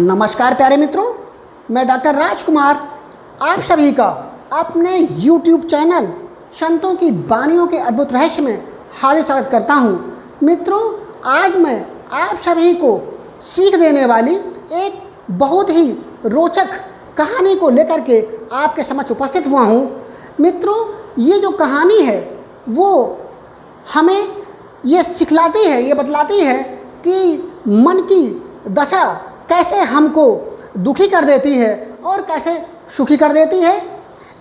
नमस्कार प्यारे मित्रों, मैं डॉक्टर राजकुमार आप सभी का अपने YouTube चैनल संतों की वाणियों के अद्भुत रहस्य में हार्दिक स्वागत करता हूँ। मित्रों, आज मैं आप सभी को सीख देने वाली एक बहुत ही रोचक कहानी को लेकर के आपके समक्ष उपस्थित हुआ हूँ। मित्रों, ये जो कहानी है वो हमें ये सिखलाती है, ये बतलाती है कि मन की दशा कैसे हमको दुखी कर देती है और कैसे सुखी कर देती है।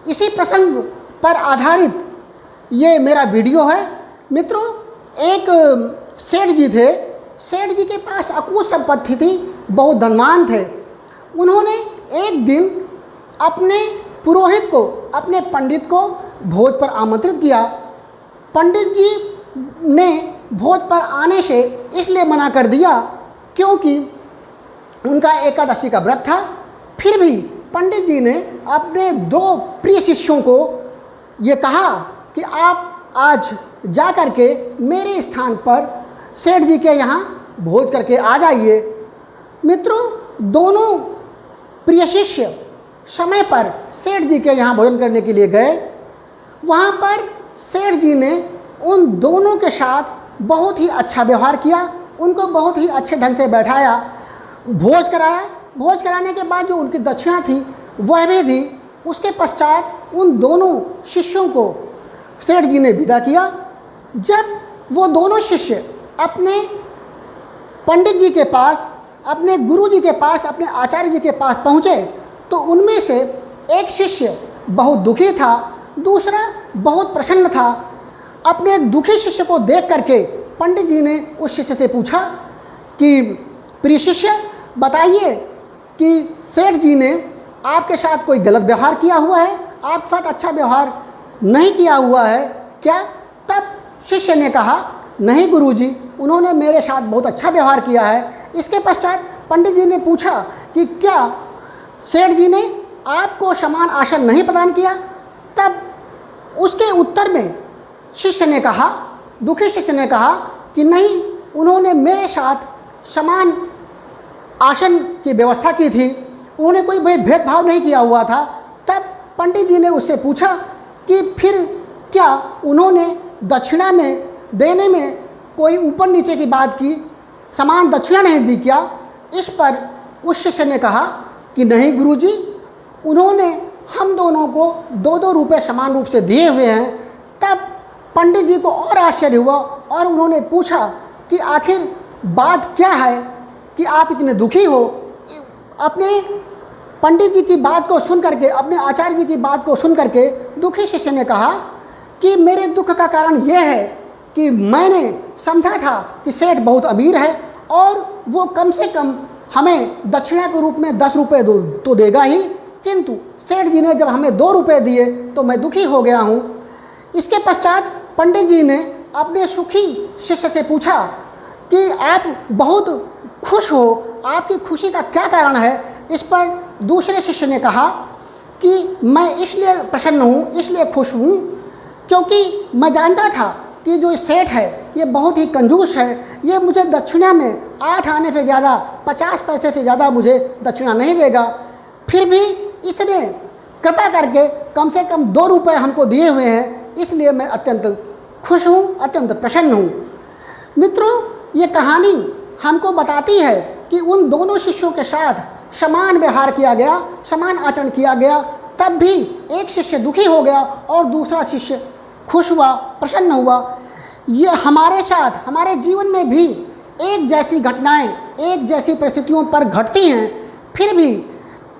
इसी प्रसंग पर आधारित ये मेरा वीडियो है। मित्रों, एक सेठ जी थे। सेठ जी के पास अकूत संपत्ति थी, बहुत धनवान थे। उन्होंने एक दिन अपने पुरोहित को, अपने पंडित को भोज पर आमंत्रित किया। पंडित जी ने भोज पर आने से इसलिए मना कर दिया क्योंकि उनका एकादशी का व्रत था। फिर भी पंडित जी ने अपने दो प्रिय शिष्यों को ये कहा कि आप आज जा कर के मेरे स्थान पर सेठ जी के यहाँ भोज करके आ जाइए। मित्रों, दोनों प्रिय शिष्य समय पर सेठ जी के यहाँ भोजन करने के लिए गए। वहाँ पर सेठ जी ने उन दोनों के साथ बहुत ही अच्छा व्यवहार किया, उनको बहुत ही अच्छे ढंग से बैठाया, भोज कराया। भोज कराने के बाद जो उनकी दक्षिणा थी वह भी दी। उसके पश्चात उन दोनों शिष्यों को सेठ जी ने विदा किया। जब वो दोनों शिष्य अपने पंडित जी के पास, अपने गुरु जी के पास, अपने आचार्य जी के पास पहुँचे तो उनमें से एक शिष्य बहुत दुखी था, दूसरा बहुत प्रसन्न था। अपने दुखी शिष्य को देख करके पंडित जी ने उस शिष्य से पूछा कि प्रिय शिष्य, बताइए कि सेठ जी ने आपके साथ कोई गलत व्यवहार किया हुआ है, आपके साथ अच्छा व्यवहार नहीं किया हुआ है क्या? तब शिष्य ने कहा, नहीं गुरुजी, उन्होंने मेरे साथ बहुत अच्छा व्यवहार किया है। इसके पश्चात पंडित जी ने पूछा कि क्या सेठ जी ने आपको समान आसन नहीं प्रदान किया? तब उसके उत्तर में शिष्य ने कहा, दुखी शिष्य ने कहा कि नहीं, उन्होंने मेरे साथ समान आसन की व्यवस्था की थी, उन्होंने कोई भेदभाव नहीं किया हुआ था। तब पंडित जी ने उससे पूछा कि फिर क्या उन्होंने दक्षिणा में देने में कोई ऊपर नीचे की बात की, समान दक्षिणा नहीं दी क्या? इस पर उस शिष्य ने कहा कि नहीं गुरुजी, उन्होंने हम दोनों को 2-2 रुपये समान रूप से दिए हुए हैं। तब पंडित जी को और आश्चर्य हुआ और उन्होंने पूछा कि आखिर बात क्या है कि आप इतने दुखी हो? अपने पंडित जी की बात को सुन करके, अपने आचार्य जी की बात को सुन करके दुखी शिष्य ने कहा कि मेरे दुख का कारण यह है कि मैंने समझा था कि सेठ बहुत अमीर है और वो कम से कम हमें दक्षिणा के रूप में 10 रुपये तो देगा ही, किंतु सेठ जी ने जब हमें 2 रुपये दिए तो मैं दुखी हो गया हूँ। इसके पश्चात पंडित जी ने अपने सुखी शिष्य से पूछा कि आप बहुत खुश हो, आपकी खुशी का क्या कारण है? इस पर दूसरे शिष्य ने कहा कि मैं इसलिए प्रसन्न हूँ, इसलिए खुश हूँ क्योंकि मैं जानता था कि जो सेठ है ये बहुत ही कंजूस है, ये मुझे दक्षिणा में 8 आने से ज़्यादा, 50 पैसे से ज़्यादा मुझे दक्षिणा नहीं देगा। फिर भी इसने कृपा करके कम से कम 2 रुपये हमको दिए हुए हैं, इसलिए मैं अत्यंत खुश हूँ, अत्यंत प्रसन्न हूँ। मित्रों, ये कहानी हमको बताती है कि उन दोनों शिष्यों के साथ समान व्यवहार किया गया, समान आचरण किया गया, तब भी एक शिष्य दुखी हो गया और दूसरा शिष्य खुश हुआ, प्रसन्न हुआ। ये हमारे साथ, हमारे जीवन में भी एक जैसी घटनाएं, एक जैसी परिस्थितियों पर घटती हैं। फिर भी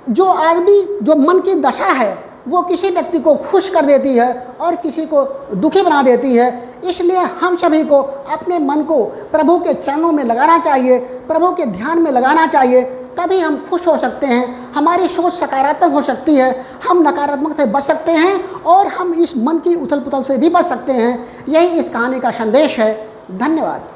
जो आदमी, जो मन की दशा है वो किसी व्यक्ति को खुश कर देती है और किसी को दुखी बना देती है। इसलिए हम सभी को अपने मन को प्रभु के चरणों में लगाना चाहिए, प्रभु के ध्यान में लगाना चाहिए, तभी हम खुश हो सकते हैं, हमारी सोच सकारात्मक हो सकती है, हम नकारात्मक से बच सकते हैं और हम इस मन की उथल पुथल से भी बच सकते हैं। यही इस कहानी का संदेश है। धन्यवाद।